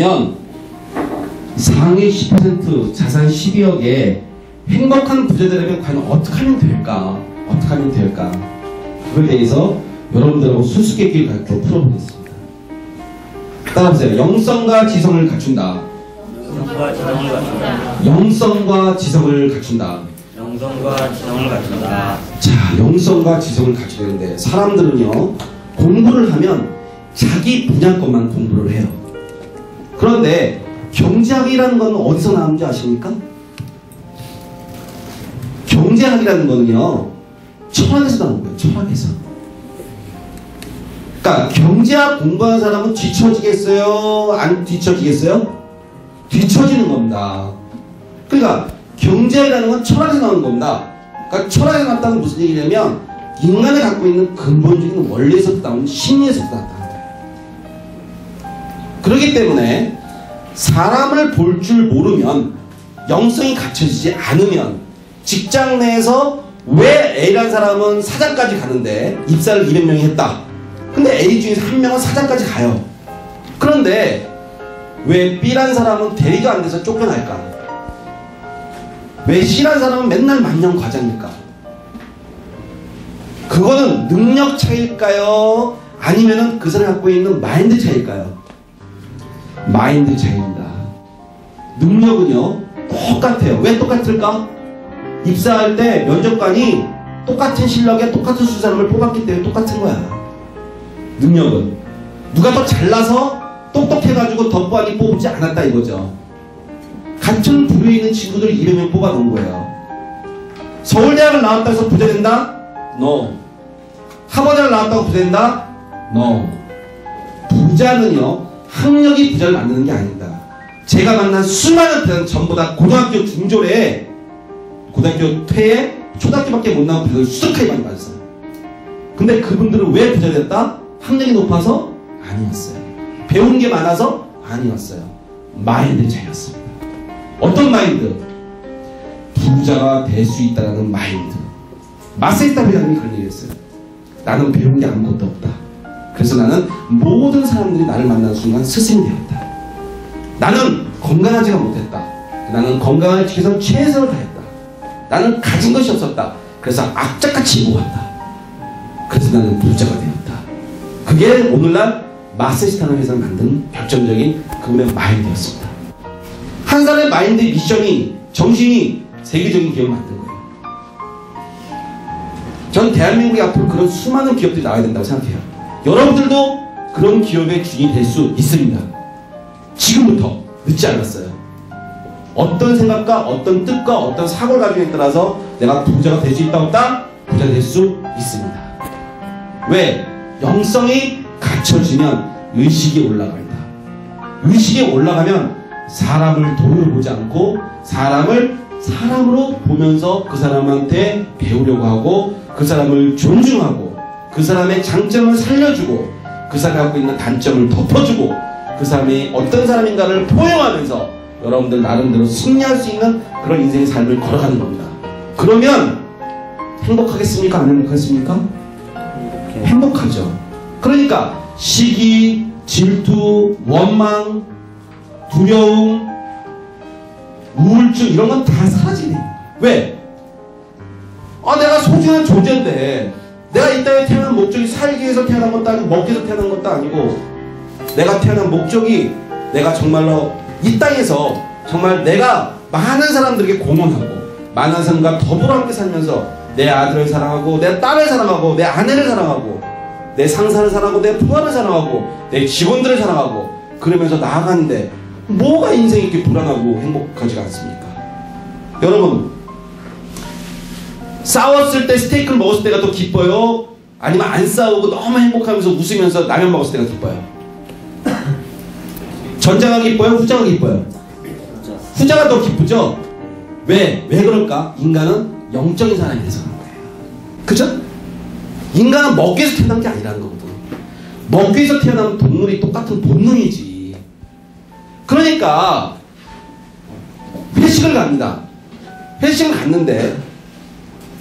그러면 상위 10% 자산 12억에 행복한 부자되려면 과연 어떻게 하면 될까? 어떻게 하면 될까? 그거에 대해서 여러분들하고 수수께끼를 갖고 풀어보겠습니다. 따라보세요. 영성과 지성을 갖춘다. 영성과 지성을 갖춘다. 영성과 지성을 갖춘다. 자, 영성과 지성을 갖춰야 되는데 사람들은요 공부를 하면 자기 분야 것만 공부를 해요. 그런데 경제학이라는 건 어디서 나오는지 아십니까? 경제학이라는 거는요 철학에서 나온 거예요. 철학에서. 그러니까 경제학 공부하는 사람은 뒤처지겠어요? 안 뒤처지겠어요? 뒤처지는 겁니다. 그러니까 경제학이라는 건 철학에서 나오는 겁니다. 그러니까 철학에 나왔다는 무슨 얘기냐면 인간이 갖고 있는 근본적인 원리에서 나오는 심리에서 나왔다는 거예요. 그렇기 때문에 사람을 볼 줄 모르면 영성이 갖춰지지 않으면 직장 내에서 왜 A라는 사람은 사장까지 가는데 입사를 200명이 했다. 근데 A 중에서 한 명은 사장까지 가요. 그런데 왜 B라는 사람은 대리가 안 돼서 쫓겨날까? 왜 C라는 사람은 맨날 만년 과장일까? 그거는 능력 차이일까요? 아니면은 그 사람이 갖고 있는 마인드 차이일까요? 마인드 차이입니다. 능력은요 똑같아요. 왜 똑같을까? 입사할 때 면접관이 똑같은 실력에 똑같은 수 사람을 뽑았기 때문에 똑같은 거야. 능력은 누가 더 잘나서 똑똑해가지고 더 많이 뽑지 않았다 이거죠. 같은 부류에 있는 친구들 200명 뽑아놓은 거예요. 서울대학을 나왔다고 해서 부자 된다? No. 하버드를 나왔다고 부자 된다? No. 부자는요 학력이 부자를 만드는 게 아닙니다. 제가 만난 수많은 부자는 전부 다 고등학교 중졸에 고등학교 퇴에 초등학교밖에 못 나온 부자들 수석하게 많이 받았어요. 근데 그분들은 왜 부자 됐다? 학력이 높아서? 아니었어요. 배운 게 많아서? 아니었어요. 마인드 차이였습니다. 어떤 마인드? 부자가 될 수 있다는 마인드. 마세이타 회장님이 그런 얘기 했어요. 나는 배운 게 아무것도 없다. 그래서 나는 모든 사람들이 나를 만나는 순간 스승이 되었다. 나는 건강하지가 못했다. 나는 건강을 지키기 위해서 최선을 다했다. 나는 가진 것이 없었다. 그래서 악착같이 모았다. 그래서 나는 부자가 되었다. 그게 오늘날 마세이타는 회사를 만든 결정적인 그분의 마인드였습니다. 한 사람의 마인드 미션이 정신이 세계적인 기업을 만든 거예요. 전 대한민국에 앞으로 그런 수많은 기업들이 나와야 된다고 생각해요. 여러분들도 그런 기업의 주인이 될 수 있습니다. 지금부터 늦지 않았어요. 어떤 생각과 어떤 뜻과 어떤 사고를 가지고에 따라서 내가 부자가 될 수 있다 없다? 부자가 될 수 있습니다. 왜? 영성이 갖춰지면 의식이 올라간다. 의식이 올라가면 사람을 돈으로 보지 않고 사람을 사람으로 보면서 그 사람한테 배우려고 하고 그 사람을 존중하고 그 사람의 장점을 살려주고 그 사람이 갖고 있는 단점을 덮어주고 그 사람이 어떤 사람인가를 포용하면서 여러분들 나름대로 승리할 수 있는 그런 인생의 삶을 걸어가는 겁니다. 그러면 행복하겠습니까? 안 행복하겠습니까? 행복하죠. 그러니까 시기, 질투, 원망, 두려움, 우울증 이런 건 다 사라지네. 왜? 내가 소중한 존재인데 내가 이 땅에 태어난 목적이 살기 위해서 태어난 것도 아니고 먹기 위해서 태어난 것도 아니고 내가 태어난 목적이 내가 정말로 이 땅에서 정말 내가 많은 사람들에게 공헌하고 많은 사람과 더불어 함께 살면서 내 아들을 사랑하고 내 딸을 사랑하고 내 아내를 사랑하고 내 상사를 사랑하고 내 부하를 사랑하고 내 직원들을 사랑하고 그러면서 나아가는데 뭐가 인생이 이렇게 불안하고 행복하지가 않습니까? 여러분 싸웠을 때 스테이크를 먹었을 때가 더 기뻐요? 아니면 안 싸우고 너무 행복하면서 웃으면서 라면 먹었을 때가 기뻐요? 전자가 기뻐요? 후자가 기뻐요? 후자가 더 기쁘죠? 왜 그럴까? 인간은 영적인 사람이 돼서 그런 거예요. 그죠? 인간은 먹기 위해서 태어난 게 아니라는 거거든. 먹기 위해서 태어나면 동물이 똑같은 본능이지. 그러니까 회식을 갑니다. 회식을 갔는데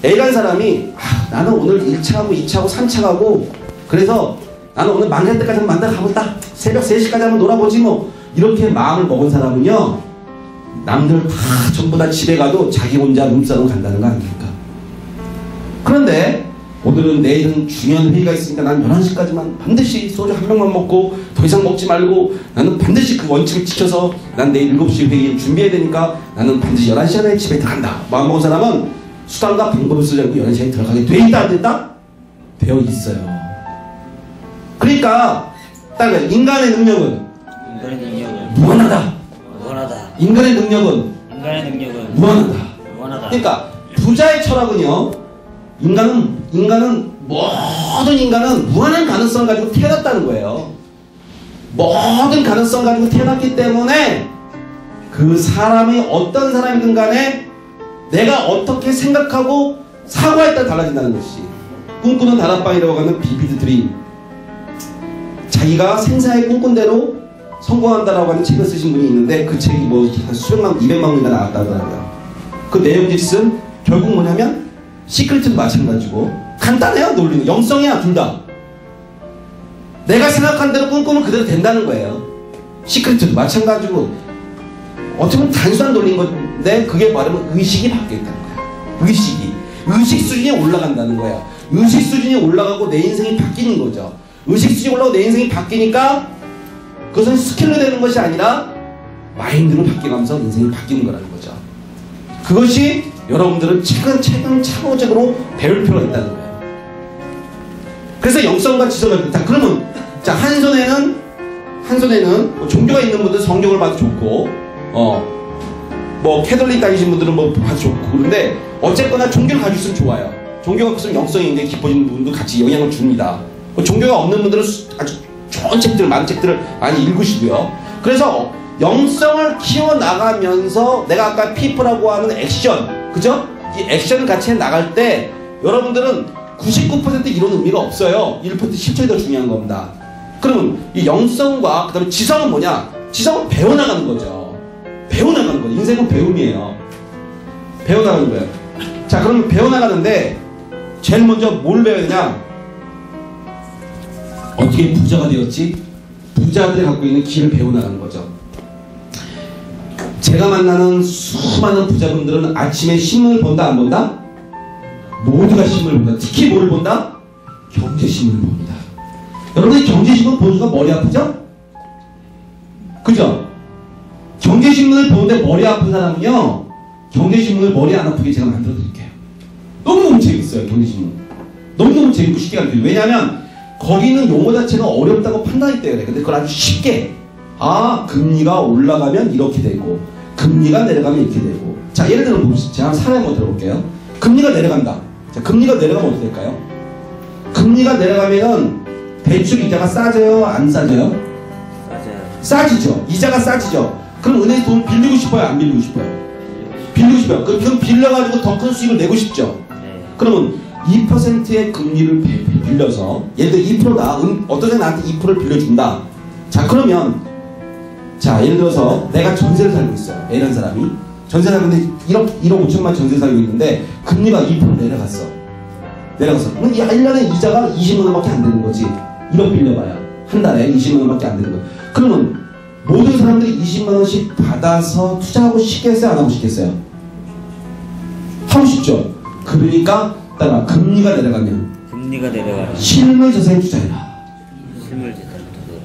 A라는 사람이 나는 오늘 1차 하고 2차 하고 3차 가고 그래서 나는 오늘 만날 때까지 한번 만나러 가보자. 새벽 3시까지 한번 놀아보지 뭐. 이렇게 마음을 먹은 사람은요, 남들 다 전부 다 집에 가도 자기 혼자 룸싸러 간다는 거 아닙니까? 그런데 오늘은 내일은 중요한 회의가 있으니까 난 11시까지만 반드시 소주 한 병만 먹고 더 이상 먹지 말고 나는 반드시 그 원칙을 지켜서 난 내일 7시 회의를 준비해야 되니까 나는 반드시 11시 안에 집에 들어간다. 마음 먹은 사람은 수단과 방법을 쓰지 않고 11시에 들어가게 돼 있다 안 됐다? 되어 있어요. 그러니까 딱 인간의 능력은 무한하다. 인간의 능력은 무한하다. 그러니까 부자의 철학은요, 인간은 모든 인간은 무한한 가능성을 가지고 태어났다는 거예요. 모든 가능성을 가지고 태어났기 때문에 그 사람이 어떤 사람이든 간에 내가 어떻게 생각하고 사고에 따라 달라진다는 것이 꿈꾸는 다락방이라고 하는 비비드 드림, 자기가 생사의 꿈꾼 대로 성공한다라고 하는 책을 쓰신 분이 있는데 그 책이 뭐 수백만, 200만 권이나 나왔다고 하더라고요. 그 내용즉슨 결국 뭐냐면 시크릿도 마찬가지고 간단해요. 논리는 영성이야. 둘 다 내가 생각한 대로 꿈꾸면 그대로 된다는 거예요. 시크릿도 마찬가지고 어떻게 보면 단순한 논리인 건데 그게 말하면 의식이 바뀌었다는 거야. 의식 수준이 올라간다는 거야. 의식 수준이 올라가고 내 인생이 바뀌는 거죠. 의식 수준이 올라가고 내 인생이 바뀌니까 그것은 스킬로 되는 것이 아니라 마인드로 바뀌면서 인생이 바뀌는 거라는 거죠. 그것이 여러분들은 차근 차후적으로 배울 필요가 있다는 거예요. 그래서 영성과 지성을, 자, 그러면, 자, 한 손에는 뭐 종교가 있는 분들 성경을 봐도 좋고, 뭐, 캐톨릭 다니신 분들은 뭐 봐도 좋고, 그런데, 어쨌거나 종교를 가지고 있으면 좋아요. 종교가 없으면 영성이 굉장히 깊어지는 부분도 같이 영향을 줍니다. 종교가 없는 분들은 아주 좋은 책들, 많은 책들을 많이 읽으시고요. 그래서, 영성을 키워나가면서 내가 아까 피플이라고 하는 액션, 그죠? 이 액션을 같이 나갈 때 여러분들은 99% 이런 의미가 없어요. 1% 실천이 더 중요한 겁니다. 그러면 이 영성과 그 다음에 지성은 뭐냐? 지성은 배워나가는 거죠. 배워나가는 거죠. 인생은 배움이에요. 배워나가는 거예요. 자, 그럼 배워나가는데 제일 먼저 뭘 배워야 되냐? 어떻게 부자가 되었지? 부자들이 갖고 있는 길을 배워나가는 거죠. 제가 만나는 수많은 부자분들은 아침에 신문을 본다 안 본다? 모두가 신문을 본다. 특히 뭐를 본다? 경제신문을 봅니다. 여러분들 경제신문 보니까 머리 아프죠? 그죠? 경제신문을 보는데 머리 아픈 사람은요, 경제신문을 머리 안 아프게 제가 만들어 드릴게요. 너무너무 재밌어요. 경제신문 너무너무 재밌고 쉽게 가르쳐요. 왜냐하면 거기는 용어 자체가 어렵다고 판단이 때문에. 근데 그걸 아주 쉽게, 금리가 올라가면 이렇게 되고 금리가 내려가면 이렇게 되고. 자, 예를 들어 봅시다. 제가 사례 한번 들어볼게요. 금리가 내려간다. 자, 금리가 내려가면 어떻게 될까요? 금리가 내려가면 대출 이자가 싸져요? 안 싸져요? 싸지죠. 이자가 싸지죠. 그럼 은행에 돈 빌리고 싶어요? 안 빌리고 싶어요? 빌리고 싶어요. 그럼 빌려가지고 더 큰 수익을 내고 싶죠. 그러면 2%의 금리를 빌려서, 예를 들어 2%다. 어떤 사람이 나한테 2%를 빌려준다. 자, 그러면, 자, 예를 들어서 내가 전세를 살고 있어요. A라는 사람이. 전세 살는데 1억 5천만 전세 살고 있는데 금리가 2% 내려갔어. 그럼 1년에 이자가 20만원밖에 안 되는 거지. 1억 빌려봐야. 한 달에 20만원밖에 안 되는 거야. 그러면 모든 사람들이 20만원씩 받아서 투자하고 싶겠어요? 안 하고 싶겠어요? 하고 싶죠. 그러니까 따라 금리가 내려가면 실물 자산에 투자해라.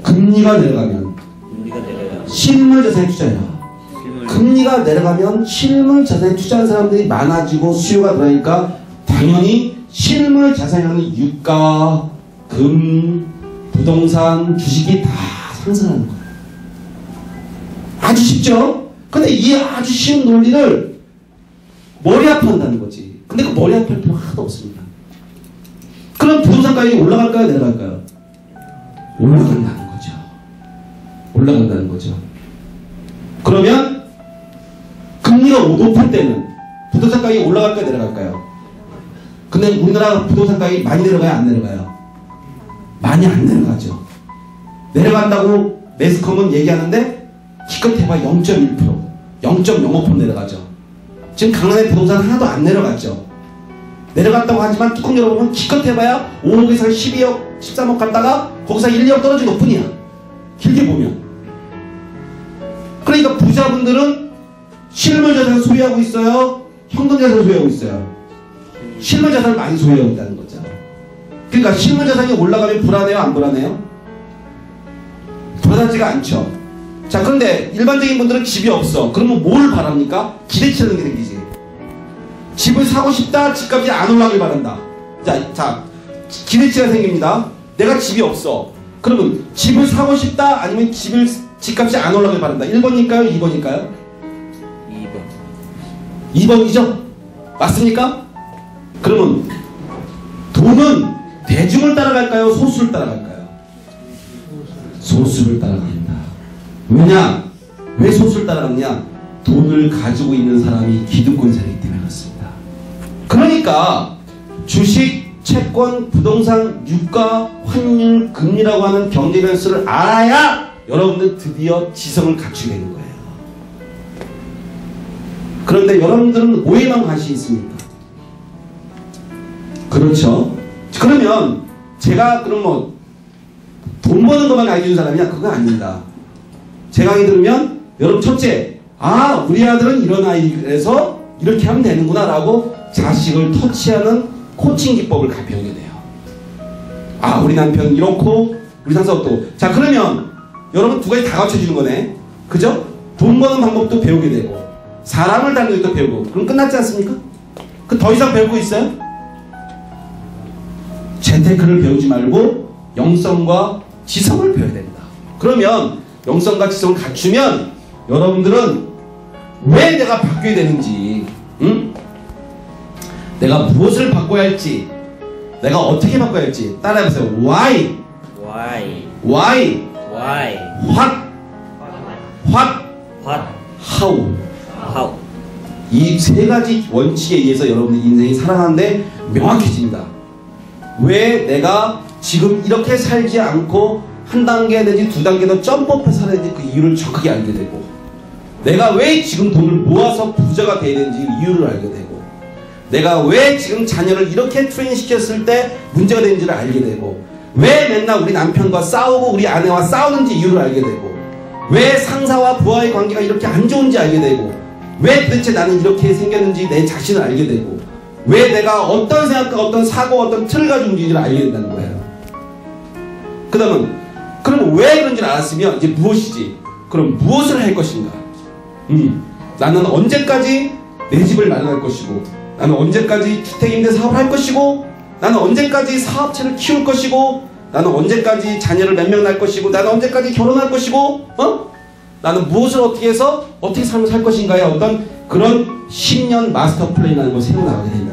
금리가 내려가면 실물 자산에 투자해라. 금리가 내려가면 실물 자산에 투자하는 사람들이 많아지고 수요가 들어가니까 당연히 실물 자산이라는 유가, 금, 부동산, 주식이 다 상승하는 거예요. 아주 쉽죠? 근데 이 아주 쉬운 논리를 머리 아파한다는 거지. 근데 그 머리 아플 필요 하나도 없습니다. 그럼 부동산 가격이 올라갈까요? 내려갈까요? 올라간다는 거죠. 올라간다는 거죠. 그러면 금리가 높을 때는 부동산 가격이 올라갈까요? 내려갈까요? 근데 우리나라 부동산 가격이 많이 내려가요? 안 내려가요? 많이 안 내려가죠. 내려간다고 매스컴은 얘기하는데 기껏 해봐 0.1%, 0.05% 내려가죠. 지금 강남의 부동산 하나도 안 내려갔죠. 내려갔다고 하지만 뚜껑 열어보면 기껏 해봐야 5억에서 12억, 13억 갔다가 거기서 1, 2억 떨어진 것 뿐이야. 길게 보면. 그러니까 부자분들은 실물 자산을 소유하고 있어요? 현금 자산을 소유하고 있어요? 실물 자산을 많이 소유하고 있다는 거죠. 그러니까 실물 자산이 올라가면 불안해요? 안 불안해요? 불안하지가 않죠. 자, 그런데 일반적인 분들은 집이 없어. 그러면 뭘 바랍니까? 기대치라는 게 생기지. 집을 사고 싶다. 집값이 안 올라가길 바란다. 자, 기대치가 생깁니다. 내가 집이 없어. 그러면 집을 사고 싶다. 아니면 집값이 안 올라가길 바란다. 1번일까요? 2번일까요? 2번. 2번이죠? 맞습니까? 그러면 돈은 대중을 따라갈까요? 소수를 따라갈까요? 소수를 따라간다. 왜냐? 왜 소수를 따라갔냐? 돈을 가지고 있는 사람이 기득권자이기 때문에 그렇습니다. 그러니까 주식, 채권, 부동산, 유가, 환율, 금리라고 하는 경제 변수를 알아야 여러분들 드디어 지성을 갖추게 되는 거예요. 그런데 여러분들은 오해만 관심이 있습니까? 그렇죠? 그러면 제가 그럼 뭐 돈 버는 것만 알려준 사람이야? 그건 아닙니다. 제 강의 들으면 여러분 첫째, 아 우리 아들은 이런 아이라서 이렇게 하면 되는구나 라고 자식을 터치하는 코칭 기법을 배우게 돼요. 아 우리 남편은 이렇고 우리 상사도 또. 자 그러면 여러분 두 가지 다 갖춰주는 거네. 그죠? 돈 버는 방법도 배우게 되고 사람을 다루는 것도 배우고. 그럼 끝났지 않습니까? 그 더 이상 배울 거 있어요? 재테크를 배우지 말고 영성과 지성을 배워야 됩니다. 그러면 영성과 지성을 갖추면 여러분들은 왜 내가 바뀌어야 되는지, 응? 내가 무엇을 바꿔야 할지, 내가 어떻게 바꿔야 할지 따라해보세요. Why? Why? Why? Why? What? What? What? How? How? 이 세 가지 원칙에 의해서 여러분의 인생이 살아가는데 명확해집니다. 왜 내가 지금 이렇게 살지 않고 한 단계 내지 두 단계 더 점프업해서 살아야 되는지 그 이유를 정확하게 알게 되고, 내가 왜 지금 돈을 모아서 부자가 돼야 되는지 이유를 알게 되고, 내가 왜 지금 자녀를 이렇게 트레이닝 시켰을 때 문제가 되는지를 알게 되고, 왜 맨날 우리 남편과 싸우고 우리 아내와 싸우는지 이유를 알게 되고, 왜 상사와 부하의 관계가 이렇게 안 좋은지 알게 되고, 왜 도대체 나는 이렇게 생겼는지 내 자신을 알게 되고, 왜 내가 어떤 생각과 어떤 사고 어떤 틀을 가지고 움직이는지를 알게 된다는 거예요. 그 다음은 그럼 왜 그런지를 알았으면 이제 무엇이지? 그럼 무엇을 할 것인가? 나는 언제까지 내 집을 마련할 것이고, 나는 언제까지 주택임대 사업을 할 것이고, 나는 언제까지 사업체를 키울 것이고, 나는 언제까지 자녀를 몇 명 낳을 것이고, 나는 언제까지 결혼할 것이고, 나는 무엇을 어떻게 해서 어떻게 삶을 살 것인가의 어떤 그런 10년 마스터 플랜이라는 걸 세워 나가게 된다.